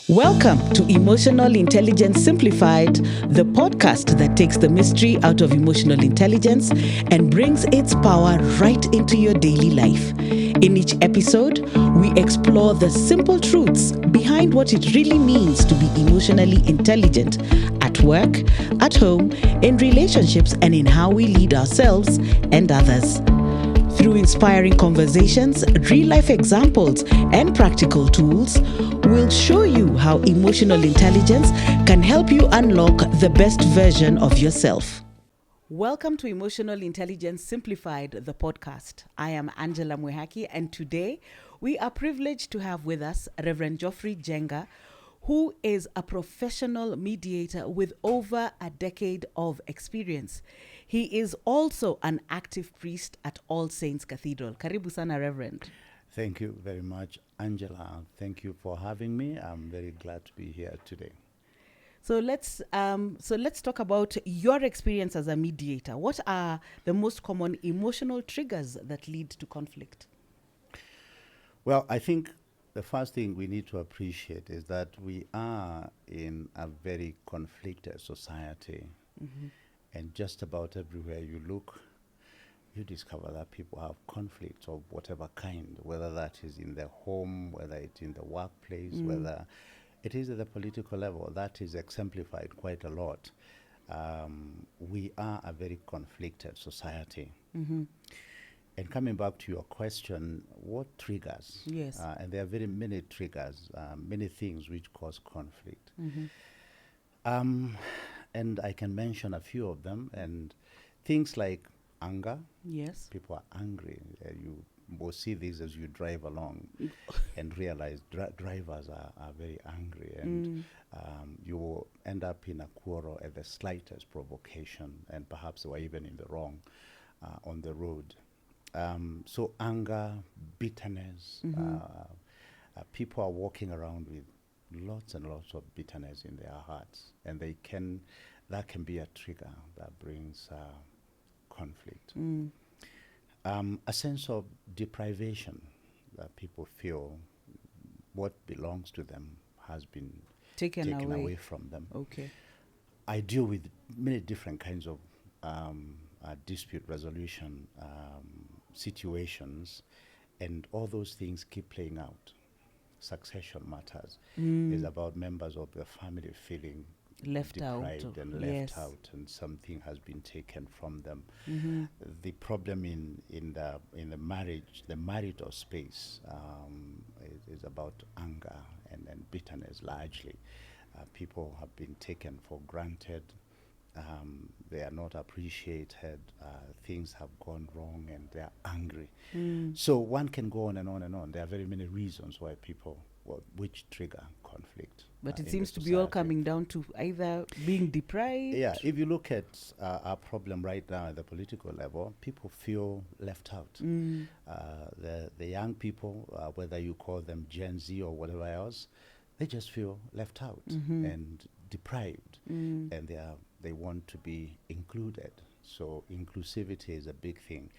Welcome to Emotional Intelligence Simplified, the podcast that takes the mystery out of emotional intelligence and brings its power right into your daily life. In each episode, we explore the simple truths behind what it really means to be emotionally intelligent at work, at home, in relationships, and in how we lead ourselves and others. Through inspiring conversations, real-life examples, and practical tools, we'll show you how emotional intelligence can help you unlock the best version of yourself. Welcome to Emotional Intelligence Simplified, the podcast. I am Mwihaki, and today we are privileged to have with us Reverend Njenga, who is a professional mediator with over a decade of experience. He is also an active priest at All Saints Cathedral. Karibu sana, Reverend. Thank you very much, Angela. Thank you for having me. I'm very glad to be here today. So let's talk about your experience as a mediator. What are the most common emotional triggers that lead to conflict? Well, I think the first thing we need to appreciate is that we are in a very conflicted society. Mm-hmm. And just about everywhere you look, you discover that people have conflicts of whatever kind, whether that is in the home, whether it's in the workplace, whether it is at the political level. That is exemplified quite a lot. We are a very conflicted society. Mm-hmm. And coming back to your question, what triggers? Yes. And there are very many triggers, many things which cause conflict. Mm-hmm. And I can mention a few of them. And things like anger. Yes. People are angry. You will see this as you drive along and realize drivers are very angry. And you will end up in a quarrel at the slightest provocation. And perhaps they were even in the wrong on the road. So anger, bitterness. People are walking around with lots and lots of bitterness in their hearts, and that can be a trigger that brings conflict. A sense of deprivation that people feel what belongs to them has been taken away from them. Okay. I deal with many different kinds of dispute resolution situations, and all those things keep playing out. Succession matters is about members of the family feeling left deprived out and left out, and something has been taken from them. The problem in the marriage, the marital space, is about anger and bitterness largely. People have been taken for granted. They are not appreciated. Things have gone wrong, and they are angry. So one can go on and on and on. There are very many reasons why which trigger conflict. But it seems to be all coming down to either being deprived. Yeah, if you look at our problem right now at the political level, people feel left out. The young people, whether you call them Gen Z or whatever else, they just feel left out and deprived, and they want to be included. So inclusivity is a big thing.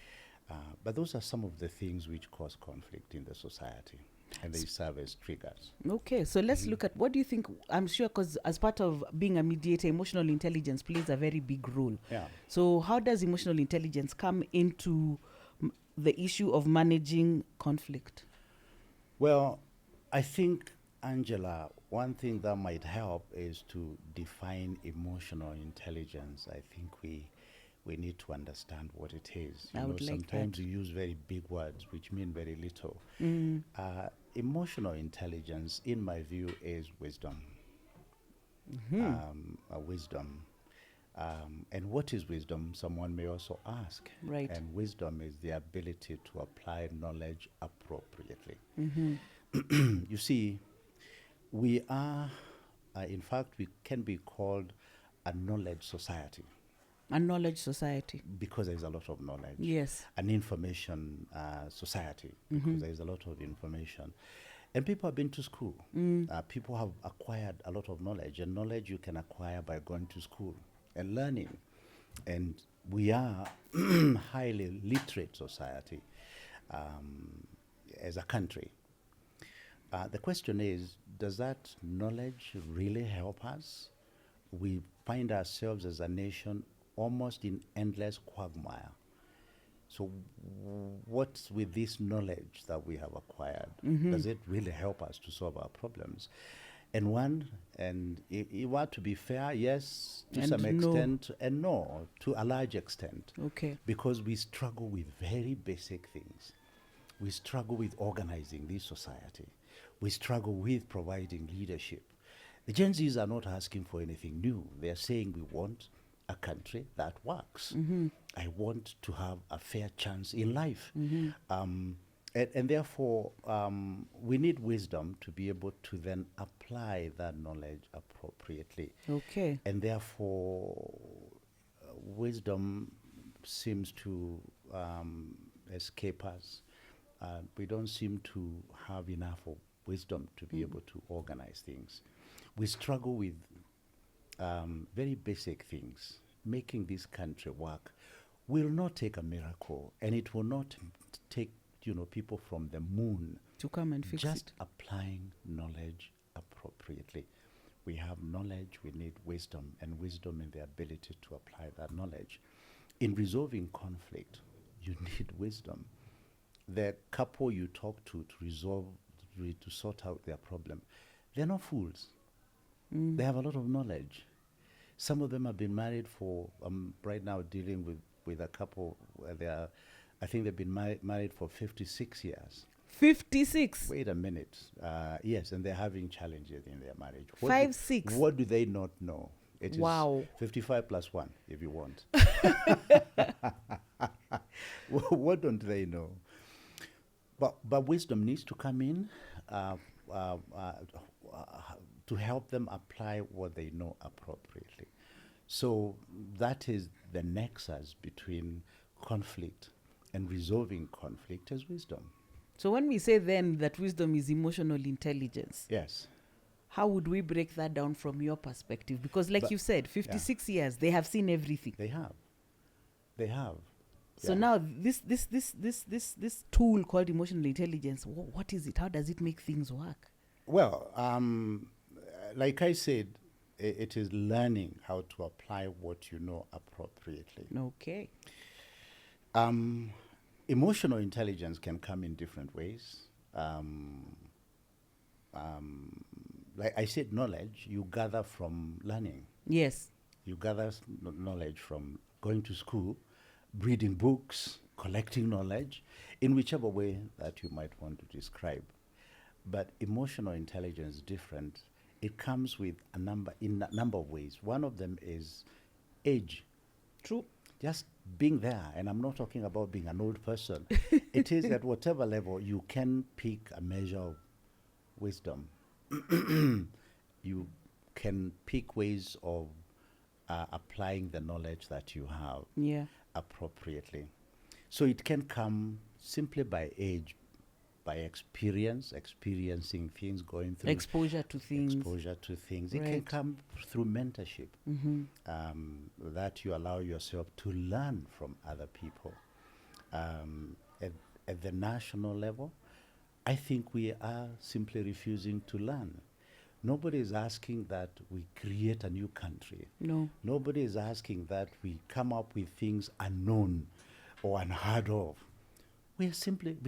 But those are some of the things which cause conflict in the society, and they serve as triggers. Okay, so let's look at, what do you think? I'm sure, because as part of being a mediator, emotional intelligence plays a very big role. Yeah. So how does emotional intelligence come into the issue of managing conflict? Well, I think, Angela, one thing that might help is to define emotional intelligence. I think we need to understand what it is. Sometimes we use very big words which mean very little. Emotional intelligence, in my view, is wisdom. Wisdom. And what is wisdom? Someone may also ask. Right. And wisdom is the ability to apply knowledge appropriately. You see, we are, in fact, we can be called a knowledge society. A knowledge society. Because there is a lot of knowledge. Yes. An information society, because there is a lot of information. And people have been to school. People have acquired a lot of knowledge, and knowledge you can acquire by going to school and learning. And we are highly literate society as a country. The question is, does that knowledge really help us? We find ourselves as a nation almost in endless quagmire. So what's with this knowledge that we have acquired? Does it really help us to solve our problems? And you want to be fair, yes, to some extent, and no, to a large extent. Okay. Because we struggle with very basic things. We struggle with organizing this society. We struggle with providing leadership. The Gen Zs are not asking for anything new. They're saying we want a country that works. I want to have a fair chance in life. And therefore, we need wisdom to be able to then apply that knowledge appropriately. Okay. And therefore, wisdom seems to escape us. We don't seem to have enough of wisdom to be able to organize things. We struggle with very basic things. Making this country work will not take a miracle, and it will not take people from the moon to come and fix just it. applying knowledge appropriately. We have knowledge, we need wisdom, and wisdom in the ability to apply that knowledge. In resolving conflict, you need wisdom. The couple you talk to sort out their problem, they're not fools. They have a lot of knowledge. Some of them have been married for, right now dealing with a couple where I think they've been married for 56 years. 56? Wait a minute. Yes, and they're having challenges in their marriage. 6? What do they not know? It Wow. is 55 plus 1, if you want. What don't they know? But wisdom needs to come in to help them apply what they know appropriately. So that is the nexus between conflict and resolving conflict as wisdom. So when we say then that wisdom is emotional intelligence, yes, how would we break that down from your perspective? Because you said, 56 years, they have seen everything. They have. So now this tool called emotional intelligence, what is it? How does it make things work? Well, like I said, it is learning how to apply what you know appropriately. Okay. Emotional intelligence can come in different ways. Like I said, knowledge you gather from learning. Yes. You gather knowledge from going to school, reading books, collecting knowledge, in whichever way that you might want to describe. But emotional intelligence is different. It comes with a number of ways. One of them is age. True. Just being there, and I'm not talking about being an old person. It is at whatever level you can pick a measure of wisdom. You can pick ways of applying the knowledge that you have appropriately. So it can come simply by age, by experiencing things, going through exposure to things. Right. It can come through mentorship, that you allow yourself to learn from other people. At the national level, I think we are simply refusing to learn. Nobody is asking that we create a new country. No. Nobody is asking that we come up with things unknown or unheard of. We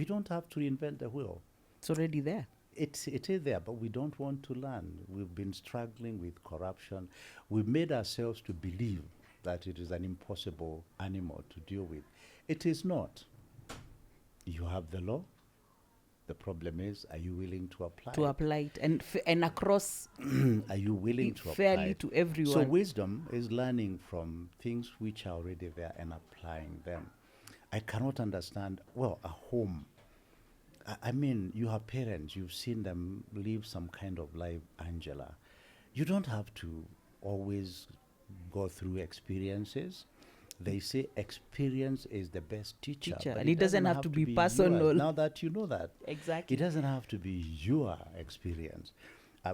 don't have to reinvent the wheel. It's already there. It is there, but we don't want to learn. We've been struggling with corruption. We've made ourselves to believe that it is an impossible animal to deal with. It is not. You have the law. The problem is, are you willing to apply it? And across are you willing to fairly apply to everyone? So wisdom is learning from things which are already there and applying them. I cannot understand, a home. I mean, you have parents, you've seen them live some kind of life, Angela. You don't have to always go through experiences. They say experience is the best teacher. And it doesn't have to be personal. Yours. Now that you know that. Exactly. It doesn't have to be your experience.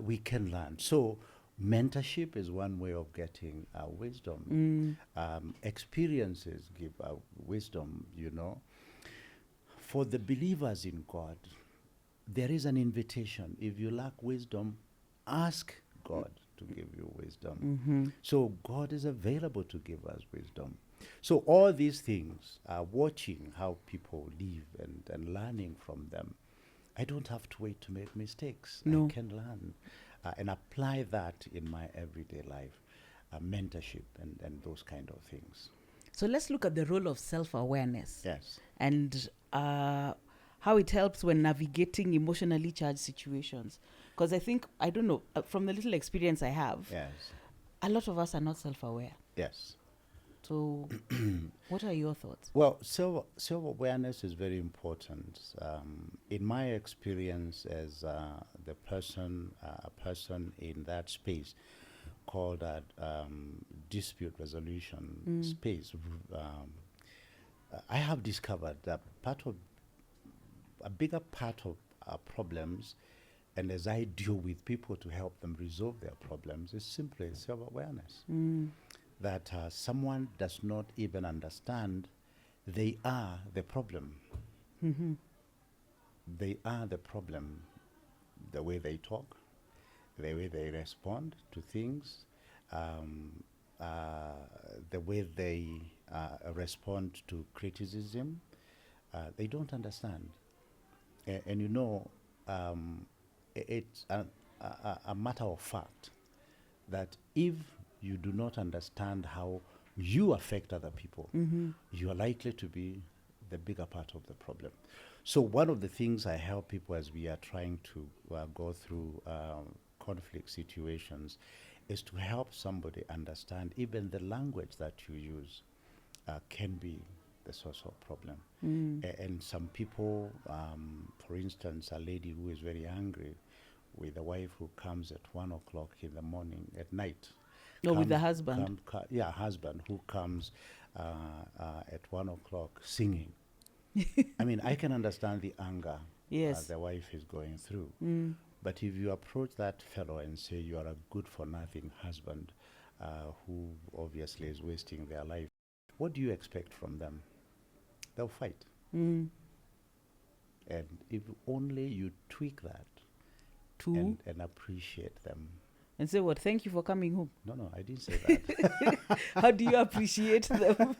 We can learn. So mentorship is one way of getting wisdom. Experiences give wisdom, For the believers in God, there is an invitation. If you lack wisdom, ask God to give you wisdom. So God is available to give us wisdom. So all these things, watching how people live and learning from them, I don't have to wait to make mistakes. No. I can learn and apply that in my everyday life, mentorship and those kind of things. So let's look at the role of self-awareness. Yes. And how it helps when navigating emotionally charged situations. Because I think, I don't know, from the little experience I have, Yes. a lot of us are not self-aware. Yes. So what are your thoughts? Well, self-awareness is very important. In my experience as a person in that space called dispute resolution space, I have discovered that a bigger part of our problems, and as I deal with people to help them resolve their problems, is simply self-awareness. That someone does not even understand they are the problem. They are the problem. The way they talk, the way they respond to things, the way they respond to criticism, they don't understand. And you know, it's a matter of fact that if you do not understand how you affect other people, you are likely to be the bigger part of the problem. So one of the things I help people as we are trying to go through conflict situations is to help somebody understand even the language that you use can be the source of problem. And some people, for instance, a lady who is very angry with a wife who comes at 1 o'clock in the morning at night. No, with the husband. Husband who comes at 1 o'clock singing. I mean, I can understand the anger the wife is going through. But if you approach that fellow and say you are a good-for-nothing husband who obviously is wasting their life, what do you expect from them? They'll fight. And if only you tweak that and appreciate them. And say what? Thank you for coming home. No, I didn't say that. How do you appreciate them?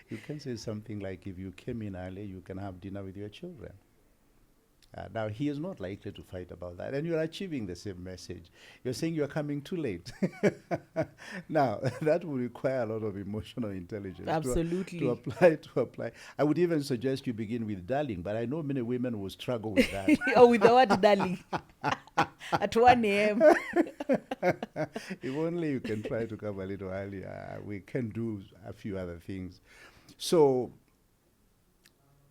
You can say something like, if you came in early, you can have dinner with your children. Now, he is not likely to fight about that. And you're achieving the same message. You're saying you're coming too late. Now, that will require a lot of emotional intelligence. Absolutely. To apply. I would even suggest you begin with darling, but I know many women will struggle with that. Oh, with the word darling. At 1 a.m. If only you can try to come a little earlier. We can do a few other things. So,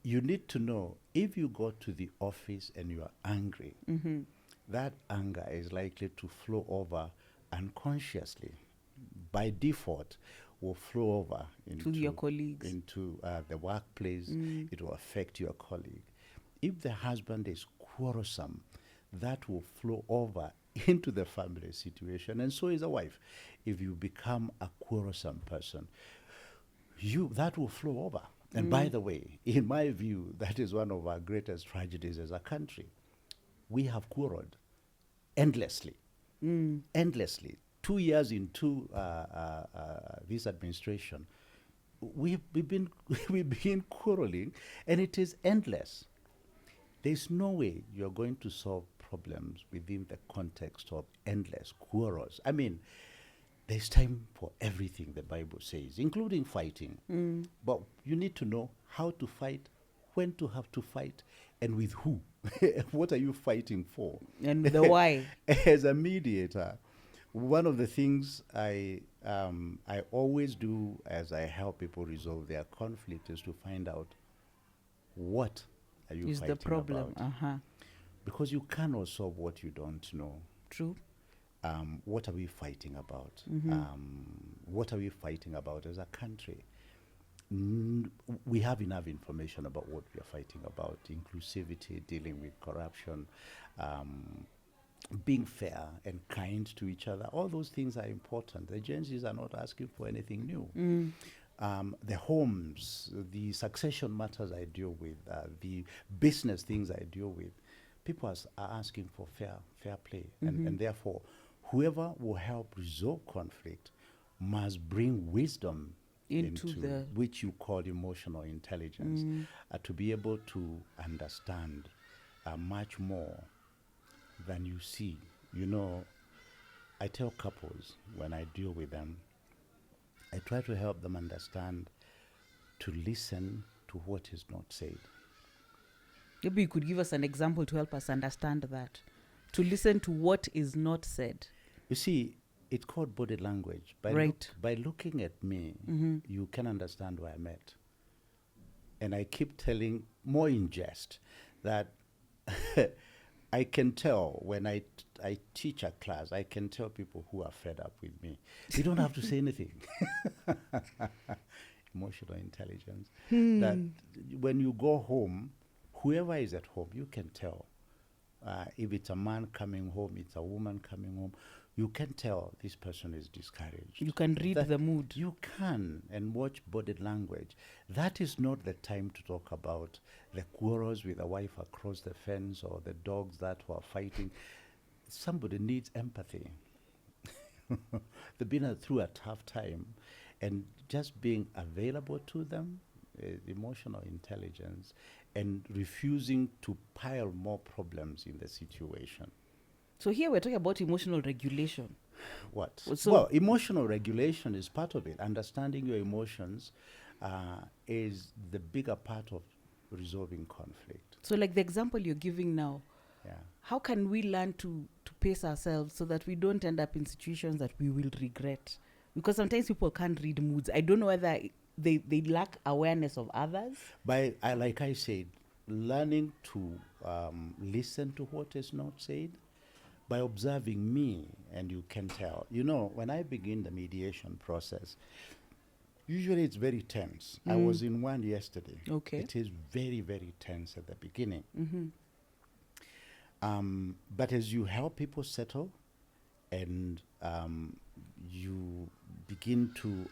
you need to know, if you go to the office and you are angry, that anger is likely to flow over unconsciously. By default, will flow over into your colleagues, into the workplace. It will affect your colleague. If the husband is quarrelsome, that will flow over into the family situation, and so is the wife. If you become a quarrelsome person, that will flow over. And by the way, in my view, that is one of our greatest tragedies as a country. We have quarreled endlessly. Endlessly. 2 years into this administration, we've been quarreling, and it is endless. There's no way you're going to solve problems within the context of endless quarrels. I mean, there's time for everything, the Bible says, including fighting. But you need to know how to fight, when to have to fight, and with who. What are you fighting for? And the why. As a mediator, one of the things I always do as I help people resolve their conflict is to find out, what are you fighting the problem about? Because you cannot solve what you don't know. True. What are we fighting about? What are we fighting about as a country? We have enough information about what we are fighting about: inclusivity, dealing with corruption, being fair and kind to each other. All those things are important. The Gen Zs are not asking for anything new. the homes, the succession matters I deal with, the business things I deal with, people are asking for fair play. And therefore, whoever will help resolve conflict must bring wisdom into which you call emotional intelligence, to be able to understand much more than you see. You know, I tell couples when I deal with them, I try to help them understand to listen to what is not said. Maybe you could give us an example to help us understand that. To listen to what is not said. You see, it's called body language. By looking at me, you can understand where I'm at. And I keep telling, more in jest, that I can tell when I teach a class, I can tell people who are fed up with me. You don't have to say anything. Emotional intelligence. That when you go home, whoever is at home, you can tell. If it's a man coming home, it's a woman coming home, you can tell this person is discouraged. You can read the mood. You can, and watch body language. That is not the time to talk about the quarrels with a wife across the fence or the dogs that were fighting. Somebody needs empathy. They've been through a tough time, and just being available to them, emotional intelligence, and refusing to pile more problems in the situation. So here we're talking about emotional regulation. What? Well, emotional regulation is part of it. Understanding your emotions is the bigger part of resolving conflict. So like the example you're giving now, how can we learn to pace ourselves so that we don't end up in situations that we will regret? Because sometimes people can't read moods. I don't know whether they lack awareness of others. Like I said, learning to listen to what is not said, by observing me, and you can tell. You know, when I begin the mediation process, usually it's very tense. I was in one yesterday. Okay. It is very, very tense at the beginning. But as you help people settle, and you begin to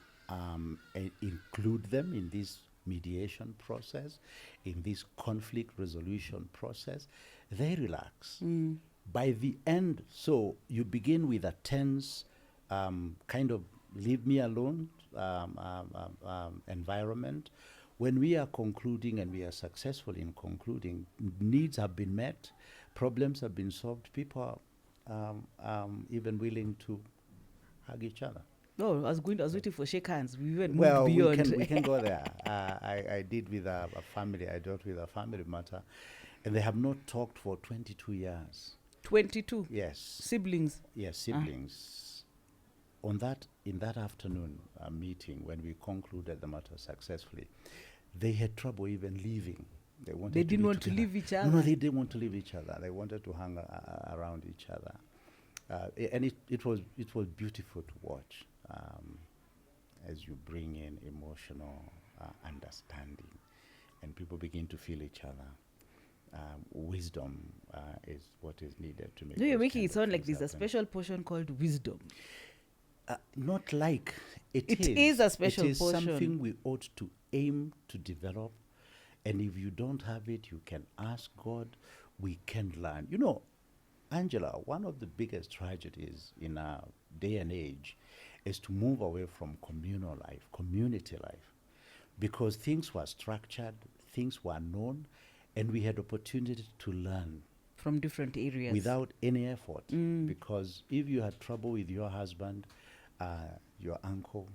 include them in this mediation process, in this conflict resolution process, they relax. By the end, so you begin with a tense kind of leave me alone environment. When we are concluding, and we are successful in concluding, needs have been met, problems have been solved, people are even willing to hug each other. No, I was waiting for shake hands. We went beyond. We can go there. I did with a family. I dealt with a family matter, and they have not talked for 22 years. 22? Yes. Siblings? Yes, siblings. In that afternoon meeting, when we concluded the matter successfully, they had trouble even leaving. They didn't want to leave each other? No, they didn't want to leave each other. They wanted to hang around each other. And it was beautiful to watch as you bring in emotional understanding, and people begin to feel each other. Wisdom is what is needed to make. No, you're making it sound like there's a special portion called wisdom. Not like it is. It is a special portion. It is something we ought to aim to develop. And if you don't have it, you can ask God. We can learn. You know, Angela, one of the biggest tragedies in our day and age is to move away from communal life, community life, because things were structured, things were known, and we had opportunity to learn from different areas without any effort. Because if you had trouble with your husband, your uncle,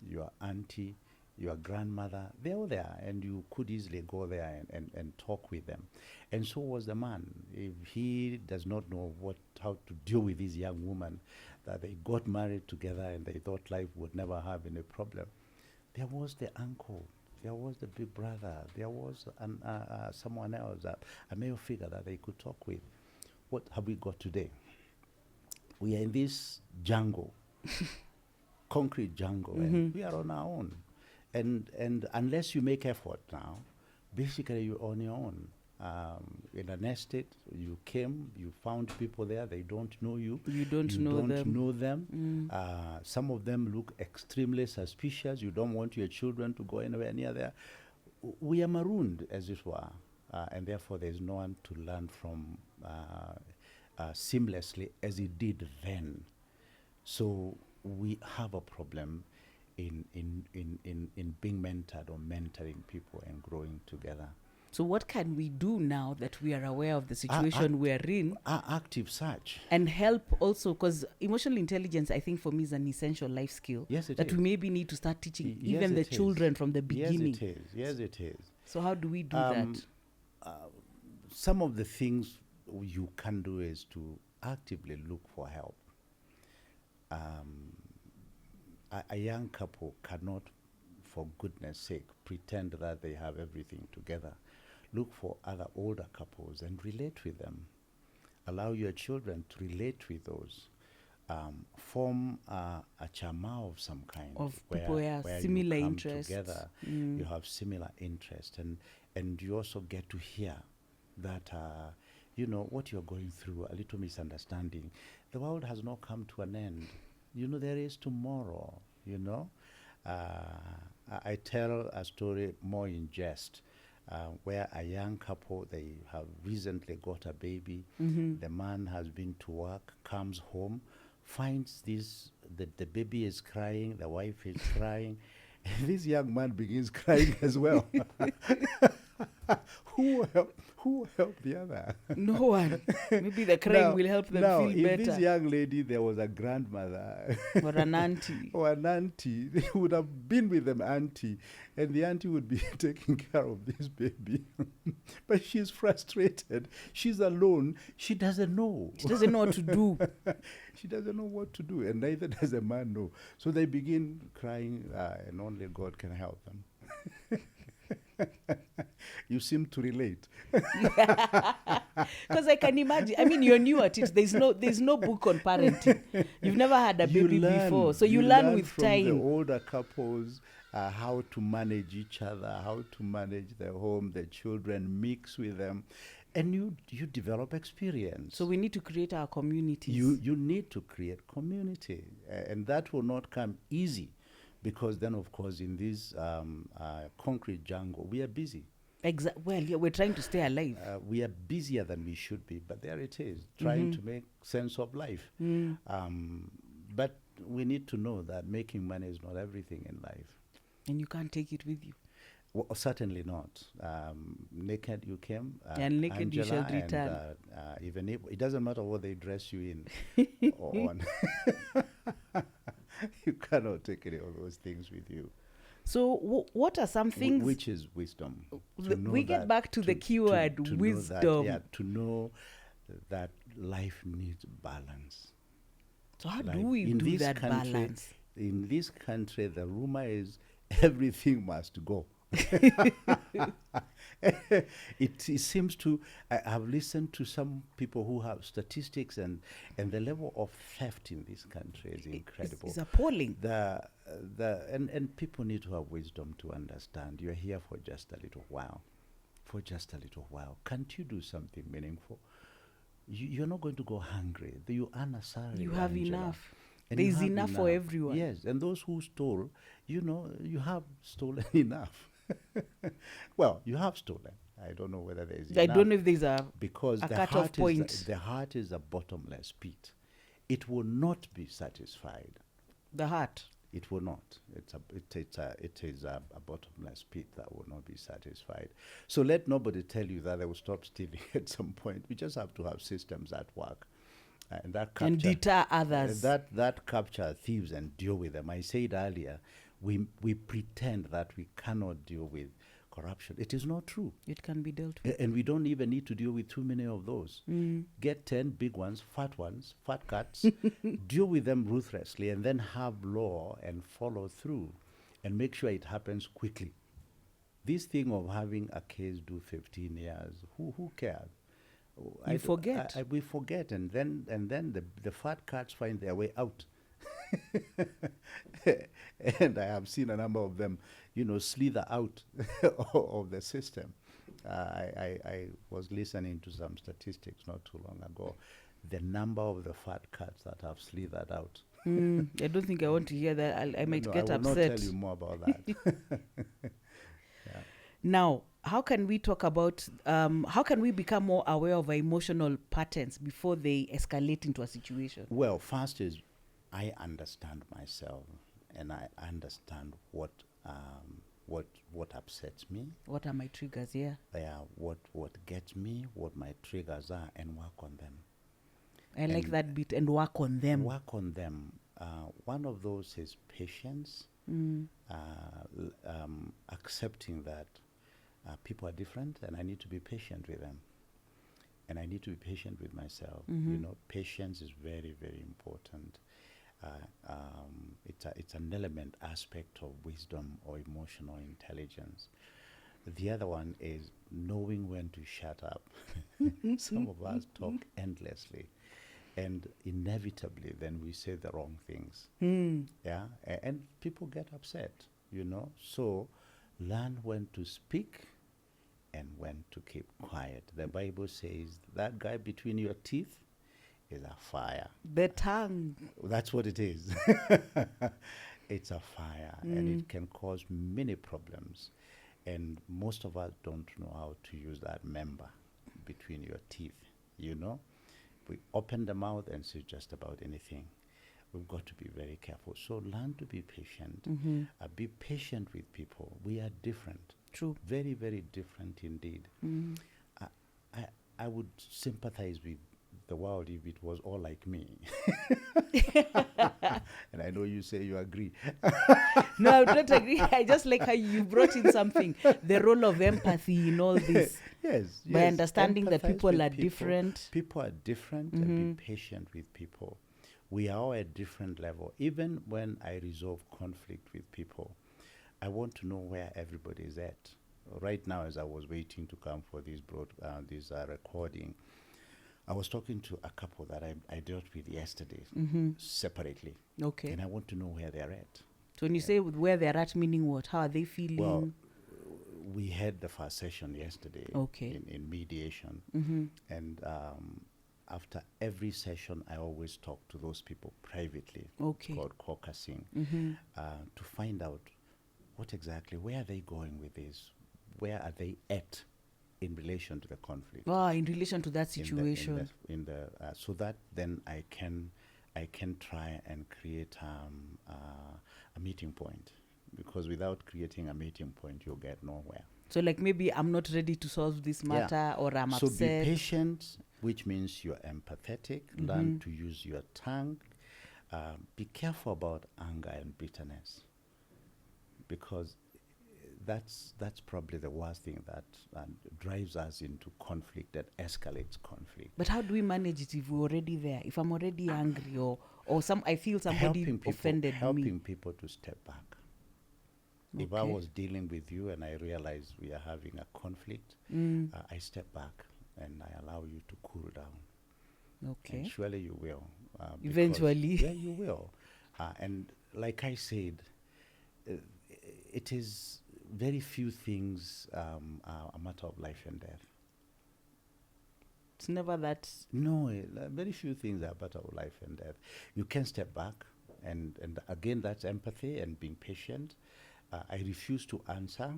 your auntie, your grandmother, they're all there, and you could easily go there and talk with them. And so was the man. If he does not know how to deal with this young woman, that they got married together and they thought life would never have any problem, there was the uncle, there was the big brother, there was someone else, a male figure that they could talk with. What have we got today? We are in this jungle, concrete jungle, and we are on our own. And unless you make effort now, basically you're on your own. in an estate. You came, you found people there, they don't know you. You don't know them. Some of them look extremely suspicious. You don't want your children to go anywhere near there. We are marooned, as it were, and therefore there's no one to learn from seamlessly as it did then. So we have a problem in being mentored or mentoring people and growing together. So what can we do now that we are aware of the situation we are in? Active search. And help also, because emotional intelligence, I think for me, is an essential life skill. Yes, it that is. we maybe need to start teaching Yes, even the it is. children from the beginning. Yes, it is. Yes, it is. So how do we do that? Some of the things you can do is to actively look for help. A young couple cannot, for goodness sake, pretend that they have everything together. Look for other older couples and relate with them. Allow your children to relate with those. Form a chama of some kind. Of people where similar you come interests. together, you have similar interests, and you also get to hear that, what you're going through, a little misunderstanding. The world has not come to an end. There is tomorrow, I tell a story more in jest, where a young couple, they have recently got a baby. The man has been to work, comes home, finds the baby is crying, the wife is crying, and this young man begins crying as well. Who helped the other? No one. Maybe the crying will help them feel if better. This young lady, there was a grandmother or an auntie. Or an auntie, they would have been with them auntie, and the auntie would be taking care of this baby. But she's frustrated. She's alone. She doesn't know. She doesn't know what to do. She doesn't know what to do, and neither does the man know. So they begin crying, and only God can help them. You seem to relate. Because I can imagine. I mean, you're new at it. There's no book on parenting. You've never had a baby before, so you learn with from time. The older couples, how to manage each other, how to manage the home, the children, mix with them, and you develop experience. So we need to create our communities. You need to create community, and that will not come easy. Because then, of course, in this concrete jungle, we are busy. Well, yeah, we're trying to stay alive. We are busier than we should be, but there it is, trying to make sense of life. But we need to know that making money is not everything in life. And you can't take it with you. Well, certainly not. Naked you came. And naked Angela, you shall return. And, even if it doesn't matter what they dress you in or on. You cannot take any of those things with you. So what are some things? Which is wisdom. We get back to the keyword, wisdom. To know that life needs balance. So how do we do that balance? In this country, the rumor is everything must go. It seems to, I have listened to some people who have statistics, and the level of theft in this country is incredible. It's appalling. And people need to have wisdom to understand you're here for just a little while. For just a little while. Can't you do something meaningful? You're not going to go hungry. You earn a salary. You have enough. And there's enough for everyone. Yes, and those who stole, you have stolen enough. Well, you have stolen. I don't know whether there's enough. I don't know if there's because a cut-off point. The heart is a bottomless pit. It will not be satisfied. The heart? It will not. It is a bottomless pit that will not be satisfied. So let nobody tell you that they will stop stealing at some point. We just have to have systems that work. And that capture, and deter others. That capture thieves and deal with them. I said earlier, we pretend that we cannot deal with corruption. It is not true. It can be dealt with. And we don't even need to deal with too many of those. Get 10 big ones, fat cats, deal with them ruthlessly, and then have law and follow through and make sure it happens quickly. This thing of having a case do 15 years, who cares? You forget. We forget, and then the fat cats find their way out. And I have seen a number of them, slither out of the system. I was listening to some statistics not too long ago. The number of the fat cats that have slithered out. I don't think I want to hear that. I might get I will upset. not tell you more about that. Yeah. Now, how can we talk about, how can we become more aware of our emotional patterns before they escalate into a situation? Well, first is I understand myself, and I understand what upsets me. What are my triggers here? Yeah, what gets me, what my triggers are, and work on them. I like that bit, and work on them. Work on them. One of those is patience, accepting that people are different, and I need to be patient with them. And I need to be patient with myself. You know, patience is very, very important. It's an element aspect of wisdom or emotional intelligence. The other one is knowing when to shut up. Some of us talk endlessly, and inevitably then we say the wrong things. Yeah, and people get upset, you know. So learn when to speak and when to keep quiet. The Bible says that guy between your teeth is a fire. The tongue. That's what it is. It's a fire, and it can cause many problems. And most of us don't know how to use that member between your teeth, you know. We open the mouth and say just about anything. We've got to be very careful. So learn to be patient. Be patient with people. We are different. True. Very, very different indeed. I would sympathize with the world if it was all like me. And I know you say you agree. No, I don't agree. I just like how you brought in something, the role of empathy in all this. Yes. By understanding that Empathize people with are different. People are different, and be patient with people. We are all at different level. Even when I resolve conflict with people, I want to know where everybody is at. Right now, as I was waiting to come for this recording, I was talking to a couple that I dealt with yesterday separately. Okay. And I want to know where they're at. So when you say where they're at, meaning what? How are they feeling? Well, we had the first session yesterday in mediation. And after every session, I always talk to those people privately. Okay. It's called caucusing, to find out what exactly, where are they going with this? Where are they at in relation to the conflict? In relation to that situation. So that then I can try and create a meeting point, because without creating a meeting point, you'll get nowhere. So like maybe I'm not ready to solve this matter, or I'm upset. So be patient, which means you're empathetic. Learn to use your tongue. Be careful about anger and bitterness, because that's probably the worst thing that drives us into conflict, that escalates conflict. But how do we manage it if we're already there? If I'm already angry, or I feel somebody offended me. Helping people to step back. Okay. If I was dealing with you and I realize we are having a conflict, I step back and I allow you to cool down. Okay. And surely you will. Eventually. Yeah, you will. And like I said, it is very few things are a matter of life and death. It's never that. No, very few things are a matter of life and death. You can step back, and again, that's empathy and being patient. I refuse to answer,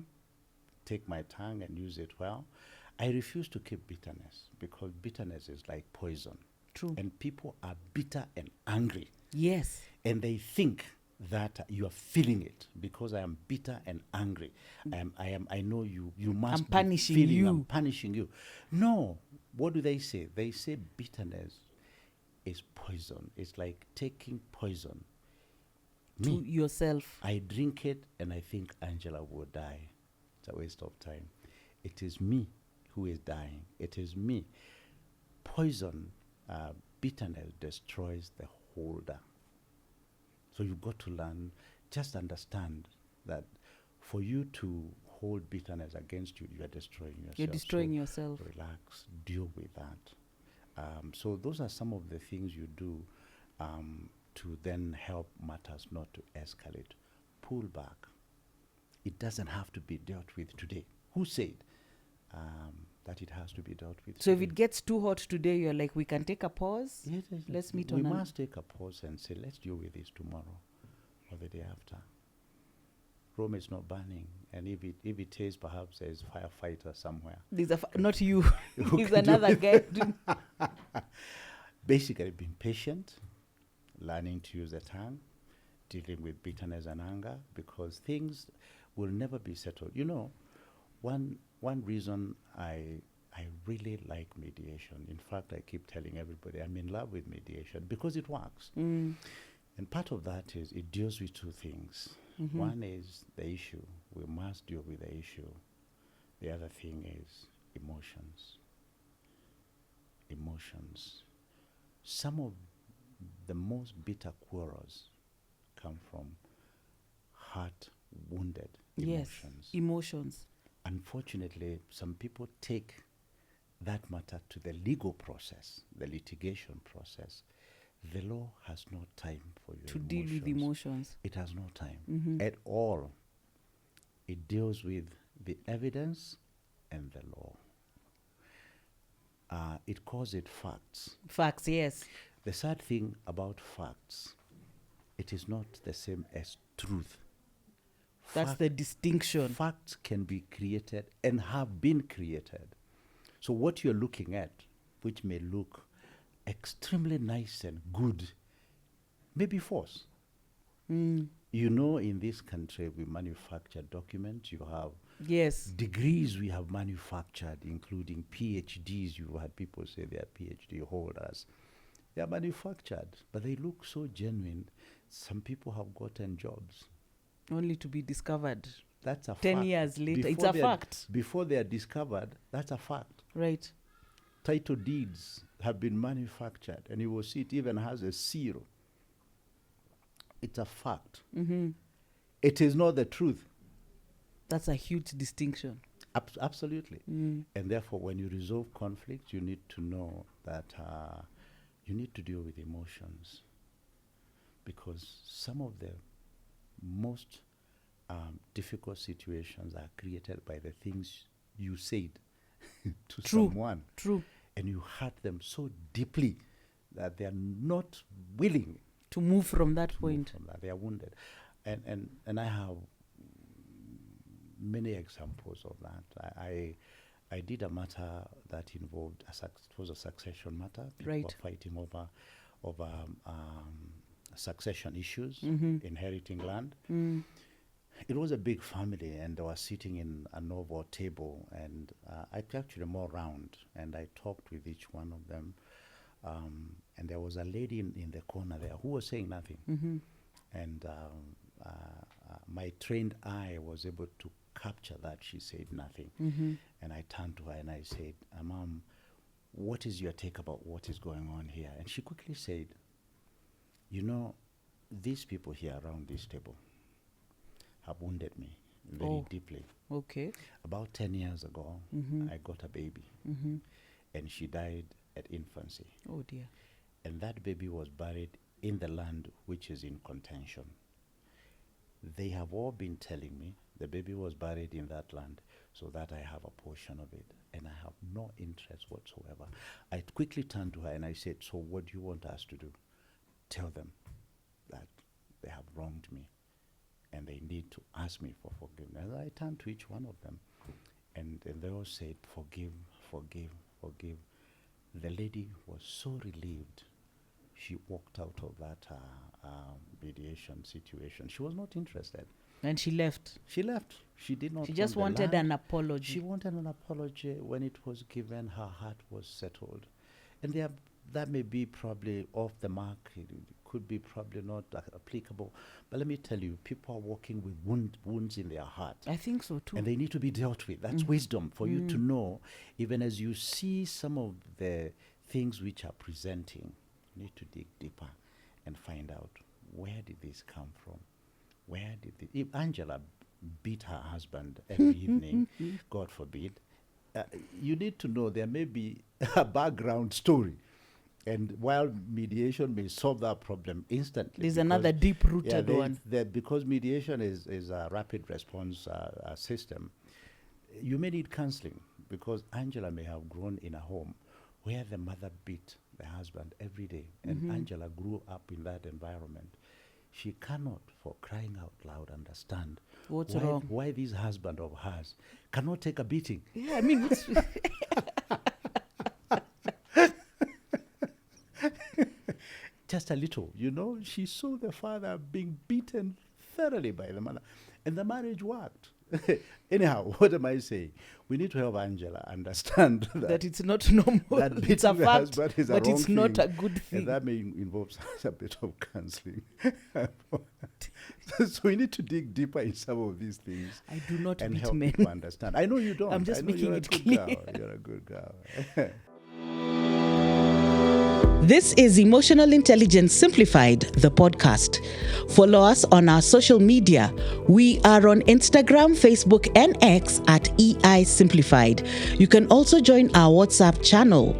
take my tongue and use it well. I refuse to keep bitterness, because bitterness is like poison. True. And people are bitter and angry. Yes. And they think that you are feeling it, because I am bitter and angry. I know you must I'm punishing be feeling you. I'm punishing you. No. What do they say? They say bitterness is poison. It's like taking poison. To yourself. I drink it and I think Angela will die. It's a waste of time. It is me who is dying. It is me. Poison, bitterness destroys the holder. So you've got to learn, just understand that for you to hold bitterness against you, you are destroying yourself. You're destroying yourself. Relax, deal with that. So those are some of the things you do to then help matters not to escalate. Pull back. It doesn't have to be dealt with today. Who said that it has to be dealt with. So if it gets too hot today, you're like, we can take a pause. Yes, Let's meet we on. must take a pause and say, let's deal with this tomorrow or the day after. Rome is not burning, and if it is, perhaps there's a firefighter somewhere. There's not you. He's another guy. Basically, being patient, learning to use the tongue, dealing with bitterness and anger, because things will never be settled. You know, one reason I really like mediation. In fact, I keep telling everybody I'm in love with mediation because it works. And part of that is it deals with two things. One is the issue. We must deal with the issue. The other thing is emotions. Emotions. Some of the most bitter quarrels come from heart-wounded emotions. Yes, emotions. Unfortunately, some people take that matter to the legal process, the litigation process. The law has no time for your to deal with emotions. It has no time at all. It deals with the evidence and the law. It calls it facts. Facts, yes. The sad thing about facts, it is not the same as truth. That's the distinction. Facts can be created and have been created. So what you're looking at, which may look extremely nice and good, may be false. You know, in this country, we manufacture documents. You have degrees we have manufactured, including PhDs. You've had people say they are PhD holders. They are manufactured, but they look so genuine. Some people have gotten jobs. Only to be discovered. That's a fact. 10 years later. Before it's a fact. Before they are discovered, that's a fact. Right. Title deeds have been manufactured, and you will see it even has a seal. It's a fact. It is not the truth. That's a huge distinction. Absolutely. And therefore, when you resolve conflict, you need to know that you need to deal with emotions, because some of the most difficult situations are created by the things you said to someone. True. And you hurt them so deeply that they are not willing to move from that point. They are wounded. And I have many examples of that. I did a matter that involved it was a succession matter. People were fighting over succession issues, inheriting land. It was a big family, and they were sitting in an oval table, and I actually more round, and I talked with each one of them. And there was a lady in the corner there who was saying nothing. And my trained eye was able to capture that she said nothing. And I turned to her and I said, Mom, what is your take about what is going on here? And she quickly said, you know, these people here around this table have wounded me very deeply. Okay. About 10 years ago, I got a baby, and she died at infancy. Oh dear. And that baby was buried in the land which is in contention. They have all been telling me the baby was buried in that land so that I have a portion of it, and I have no interest whatsoever. I quickly turned to her and I said, so what do you want us to do? Tell them that they have wronged me and they need to ask me for forgiveness. I turned to each one of them, and they all said, forgive, forgive, forgive. The lady was so relieved. She walked out of that mediation situation. She was not interested. And she left. She left. She did not. She just wanted an apology. She wanted an apology. When it was given, her heart was settled. And that may be probably off the mark. It could be probably not applicable. But let me tell you, people are walking with wounds in their heart. I think so too. And they need to be dealt with. That's wisdom for you to know. Even as you see some of the things which are presenting, you need to dig deeper and find out, where did this come from? Where did if Angela beat her husband every evening, God forbid, you need to know there may be a background story. And while mediation may solve that problem instantly, there's another deep-rooted one. Because mediation is a rapid response system, you may need counseling because Angela may have grown in a home where the mother beat the husband every day, and Angela grew up in that environment. She cannot, for crying out loud, understand what's wrong, why this husband of hers cannot take a beating. Yeah, I mean, what's just a little, she saw the father being beaten thoroughly by the mother, and the marriage worked. Anyhow, what am I saying? We need to help Angela understand that it's not normal. That It's a fact, is but it's not thing, a good thing. and that may involve a bit of counseling. So we need to dig deeper in some of these things. I do not and beat help men. people understand. I know you don't. I'm just I know making you're it a good clear. Girl. You're a good girl. This is Emotional Intelligence Simplified, the podcast. Follow us on our social media. We are on Instagram, Facebook, and X at EI Simplified. You can also join our WhatsApp channel.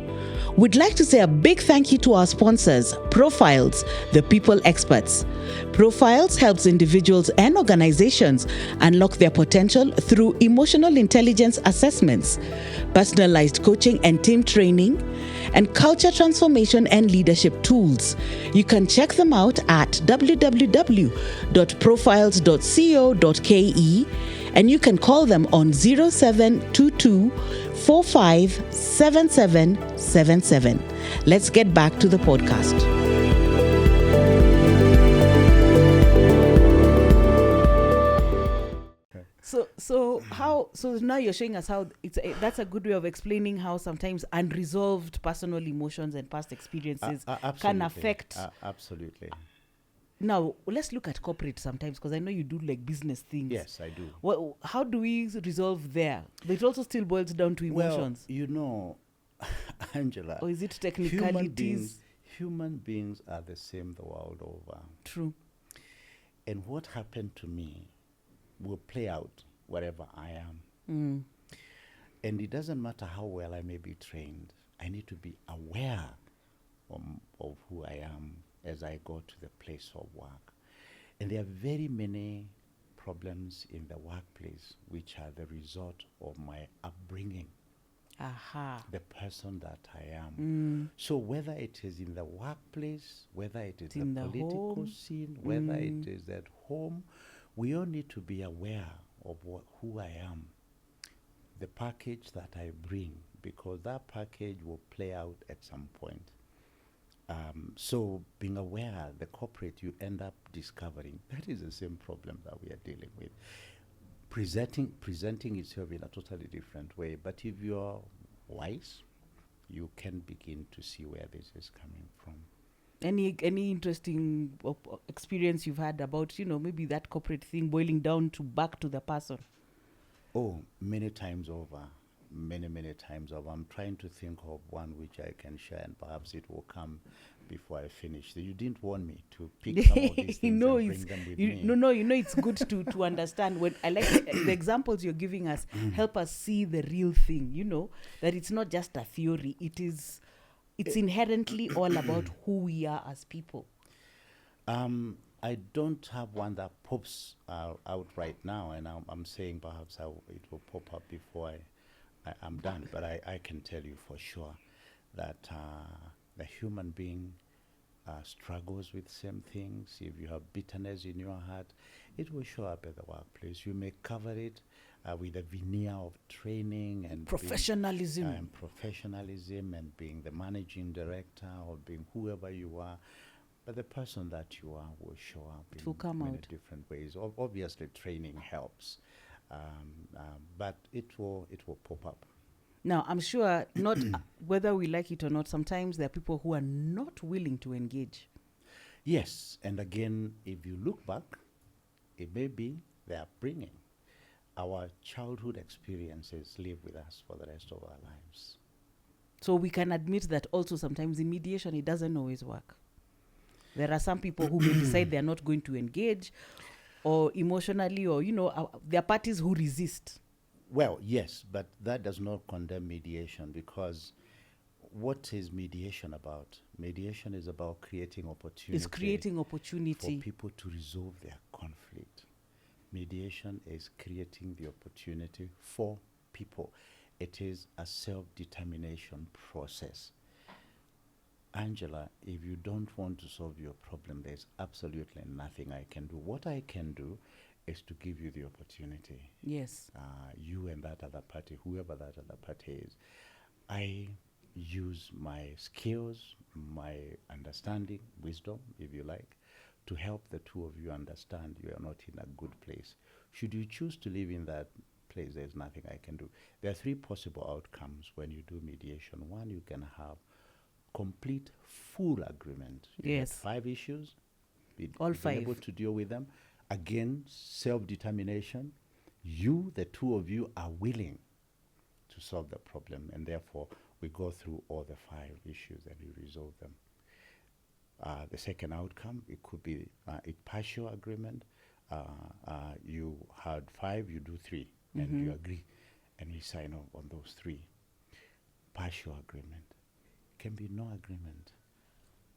We'd like to say a big thank you to our sponsors, Profiles, the people experts. Profiles helps individuals and organizations unlock their potential through emotional intelligence assessments, personalized coaching and team training, and culture transformation and leadership tools. You can check them out at www.profiles.co.ke, and you can call them on 0722 457777. Let's get back to the podcast. So now you're showing us how that's a good way of explaining how sometimes unresolved personal emotions and past experiences can affect. Absolutely. Now let's look at corporate sometimes, because I know you do like business things. Yes, I do. How do we resolve there? But it also still boils down to emotions. Well, Angela. Or is it technicalities? Human beings are the same the world over. True. And what happened to me will play out wherever I am. And it doesn't matter how well I may be trained. I need to be aware of who I am as I go to the place of work. And there are very many problems in the workplace which are the result of my upbringing, the person that I am. So whether it is in the workplace, whether it is in the political home scene, whether it is at home, we all need to be aware of who I am, the package that I bring, because that package will play out at some point. So being aware, the corporate, you end up discovering that is the same problem that we are dealing with. Presenting itself in a totally different way. But if you're wise, you can begin to see where this is coming from. Any interesting experience you've had about, maybe that corporate thing boiling down to back to the person? Oh, many times over. Many times over. I'm trying to think of one which I can share, and perhaps it will come before I finish. So you didn't want me to pick some of these things and bring them with me. No, it's good to understand. When I like the examples you're giving us, help us see the real thing, that it's not just a theory. It's inherently all about who we are as people. I don't have one that pops out right now, and I'm saying perhaps it will pop up before I'm done. But I can tell you for sure that the human being struggles with same things. If you have bitterness in your heart, it will show up at the workplace. You may cover it with a veneer of training and professionalism. And being the managing director or being whoever you are. But the person that you are will show up in many different ways. Obviously, training helps, but it will pop up. Now, I'm sure not whether we like it or not, sometimes there are people who are not willing to engage. Yes, and again, if you look back, it may be their upbringing. Our childhood experiences live with us for the rest of our lives. So we can admit that also sometimes in mediation, it doesn't always work. There are some people who may decide they're not going to engage, or emotionally, or, there are parties who resist. Well, yes, but that does not condemn mediation, because what is mediation about? Mediation is about creating opportunity. It's creating opportunity for people to resolve their conflict. Mediation is creating the opportunity for people. it is a self-determination process. Angela, if you don't want to solve your problem, there's absolutely nothing I can do. What I can do is to give you the opportunity. Yes. You and that other party, whoever that other party is, I use my skills, my understanding, wisdom, if you like, to help the two of you understand you are not in a good place. Should you choose to live in that place, there's nothing I can do. There are three possible outcomes when you do mediation. One, you can have complete, full agreement. You Yes. had 5 issues. All You've been 5. able to deal with them. Again, self-determination. You, the two of you, are willing to solve the problem, and therefore we go through all the 5 issues and we resolve them. The second outcome, it could be a partial agreement. You had 5, you do 3, and you agree, and we sign off on those 3. Partial agreement. Can be no agreement.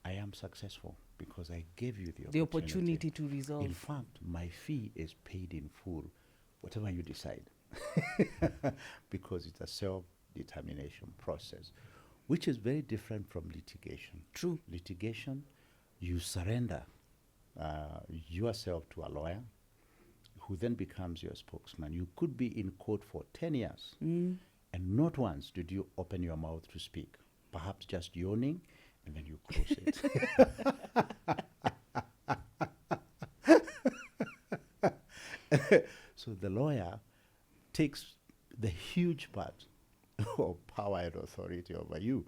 I am successful because I gave you the opportunity to resolve. In fact, my fee is paid in full, whatever you decide, because it's a self-determination process, which is very different from litigation. True. Litigation, you surrender yourself to a lawyer who then becomes your spokesman. You could be in court for 10 years, and not once did you open your mouth to speak, perhaps just yawning, and then you close it. So the lawyer takes the huge part of power and authority over you.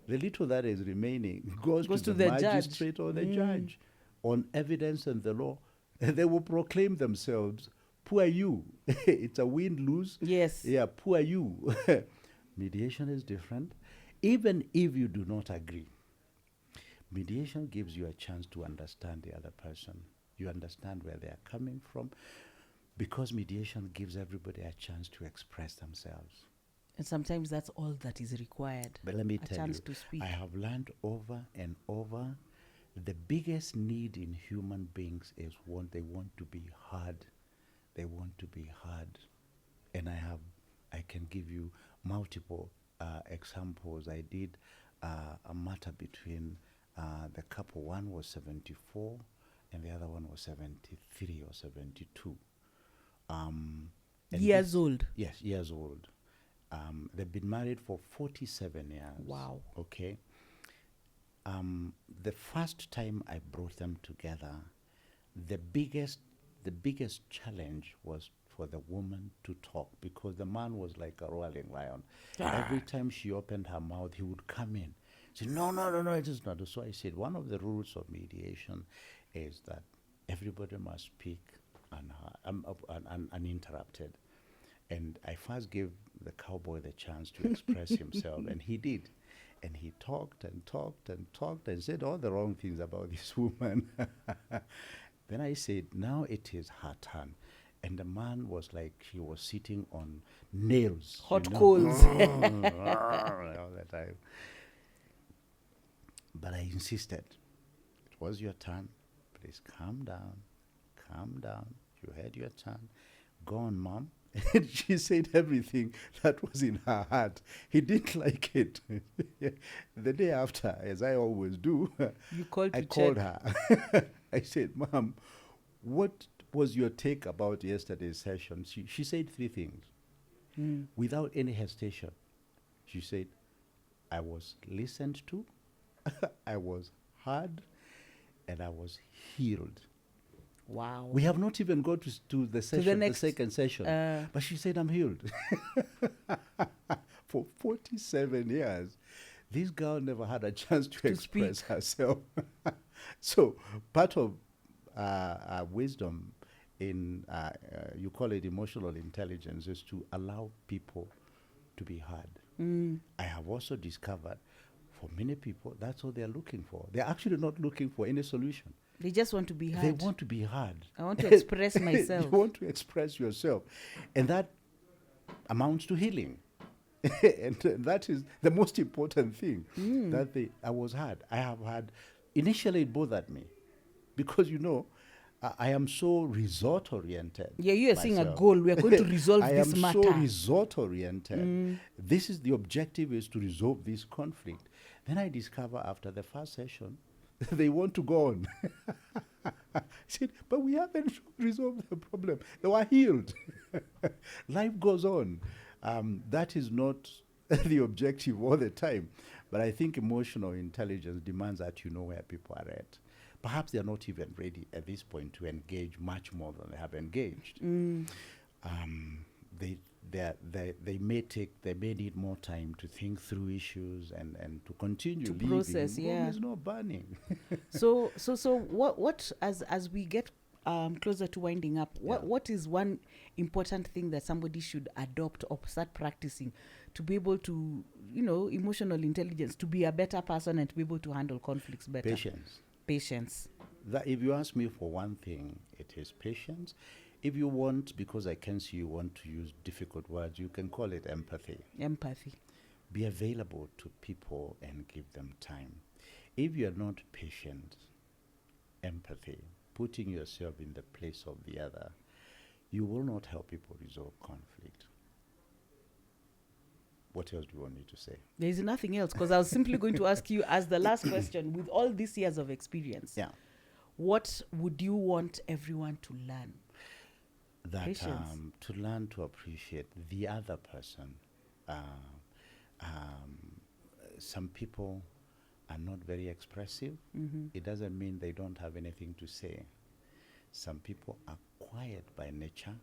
The little that is remaining goes to the magistrate or the judge on evidence and the law. And they will proclaim themselves, poor you. It's a win-lose. Yes. Yeah, poor you. Mediation is different. Even if you do not agree, mediation gives you a chance to understand the other person. You understand where they are coming from, because mediation gives everybody a chance to express themselves. And sometimes that's all that is required. But let me a tell chance you, to speak. I have learned over and over, the biggest need in human beings is they want to be heard. They want to be heard. And I can give you multiple examples. I did a matter between the couple. One was 74 and the other one was 73 or 72. Years old. Yes, years old. They've been married for 47 years. Wow. Okay. The first time I brought them together, the biggest challenge was for the woman to talk, because the man was like a roaring lion. Every time she opened her mouth, he would come in. Say, no, it is not. So I said, one of the rules of mediation is that everybody must speak uninterrupted. And I first gave the cowboy the chance to express himself, and he did. And he talked and talked and talked and said all the wrong things about this woman. Then I said, now it is her turn. And the man was like, he was sitting on nails. Hot coals. All the time. But I insisted. It was your turn. Please calm down. Calm down. You had your turn. Go on, Mom. And she said everything that was in her heart. He didn't like it. The day after, as I always do, I called her. I said, Mom, what was your take about yesterday's session? She said 3 things. Without any hesitation. She said, I was listened to, I was heard, and I was healed. Wow. We have not even got to the session, the second session. But she said, I'm healed. For 47 years, this girl never had a chance to express herself. So part of wisdom in, you call it emotional intelligence, is to allow people to be heard. I have also discovered for many people, that's what they're looking for. They're actually not looking for any solution. They just want to be heard. They want to be heard. I want to express myself. You want to express yourself. And that amounts to healing. And that is the most important thing, that I was heard. I have had, initially it bothered me, because, I am so result oriented. Yeah, you are seeing a goal. We are going to resolve this matter. I am so result oriented. This is the objective, is to resolve this conflict. Then I discover after the first session, they want to go on. I said, but we haven't resolved the problem. They were healed. Life goes on. That is not the objective all the time. But I think emotional intelligence demands that you know where people are at. Perhaps they are not even ready at this point to engage much more than they have engaged. They may need more time to think through issues and to continue to living. Process, yeah. There's no burning. So what as we get closer to winding up, what is one important thing that somebody should adopt or start practicing to be able to, emotional intelligence, to be a better person and to be able to handle conflicts better? Patience. That if you ask me for one thing, it is patience. If you want, because I can see you want to use difficult words, you can call it empathy. Empathy. Be available to people and give them time. If you are not patient, empathy, putting yourself in the place of the other, you will not help people resolve conflict. What else do you want me to say? There is nothing else, because I was simply going to ask you as the last question, with all these years of experience, what would you want everyone to learn? That to learn to appreciate the other person. Some people are not very expressive. It doesn't mean they don't have anything to say. Some people are quiet by nature.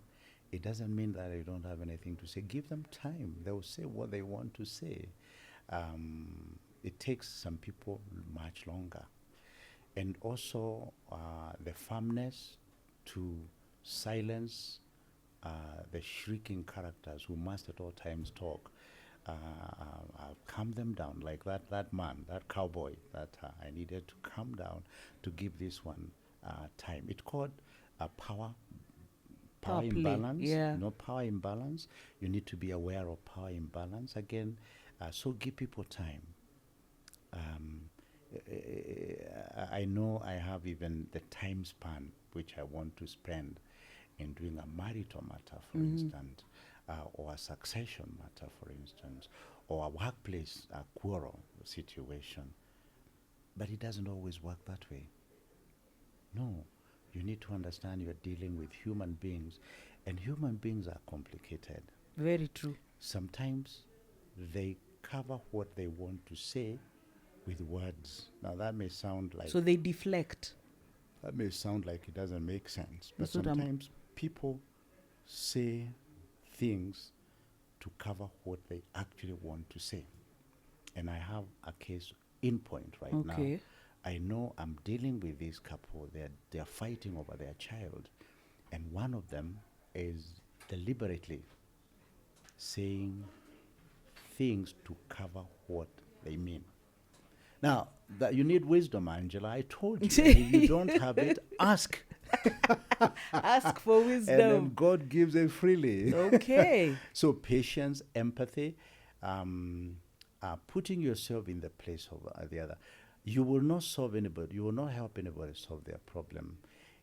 It doesn't mean that they don't have anything to say. Give them time. They will say what they want to say. It takes some people much longer. And also the firmness to silence the shrieking characters who must at all times talk. Calm them down, like that man, that cowboy, that I needed to calm down to give this one time. It's called power imbalance. Yeah. Power imbalance. You need to be aware of power imbalance again. So give people time. I know I have even the time span which I want to spend in doing a marital matter, for instance, or a succession matter, for instance, or a workplace quarrel situation. But it doesn't always work that way. No, you need to understand you're dealing with human beings, and human beings are complicated. Very true. Sometimes they cover what they want to say with words. Now that may sound like... So they deflect. That may sound like it doesn't make sense, but sometimes people say things to cover what they actually want to say. And I have a case in point right now. I know I'm dealing with this couple. They're fighting over their child, and one of them is deliberately saying things to cover what they mean. Now, that you need wisdom, Angela. I told you. If you don't have it, ask. Ask for wisdom. And then God gives it freely. Okay. So patience, empathy, putting yourself in the place of the other. You will not solve anybody. You will not help anybody solve their problem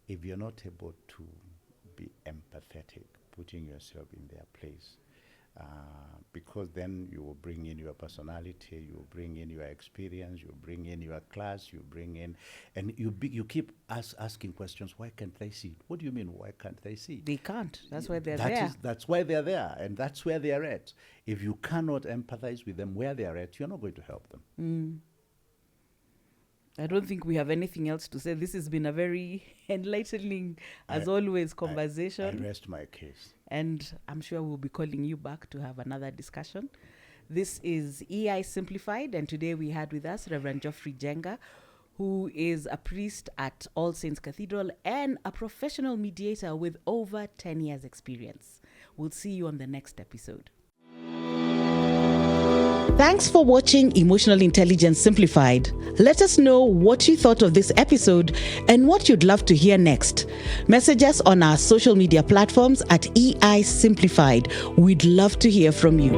if you're not able to be empathetic, putting yourself in their place. Because then you will bring in your personality, you will bring in your experience, you bring in your class, you bring in, and you keep asking questions. Why can't they see? What do you mean? Why can't they see? They can't. That's why they're there. That's why they're there, and that's where they are at. If you cannot empathize with them where they are at, you're not going to help them. I don't think we have anything else to say. This has been a very enlightening, as always, conversation. I rest my case. And I'm sure we'll be calling you back to have another discussion. This is EI Simplified, and today we had with us Reverend Njenga, who is a priest at All Saints Cathedral and a professional mediator with over 10 years experience. We'll see you on the next episode. Thanks for watching Emotional Intelligence Simplified. Let us know what you thought of this episode and what you'd love to hear next. Message us on our social media platforms at EI Simplified. We'd love to hear from you.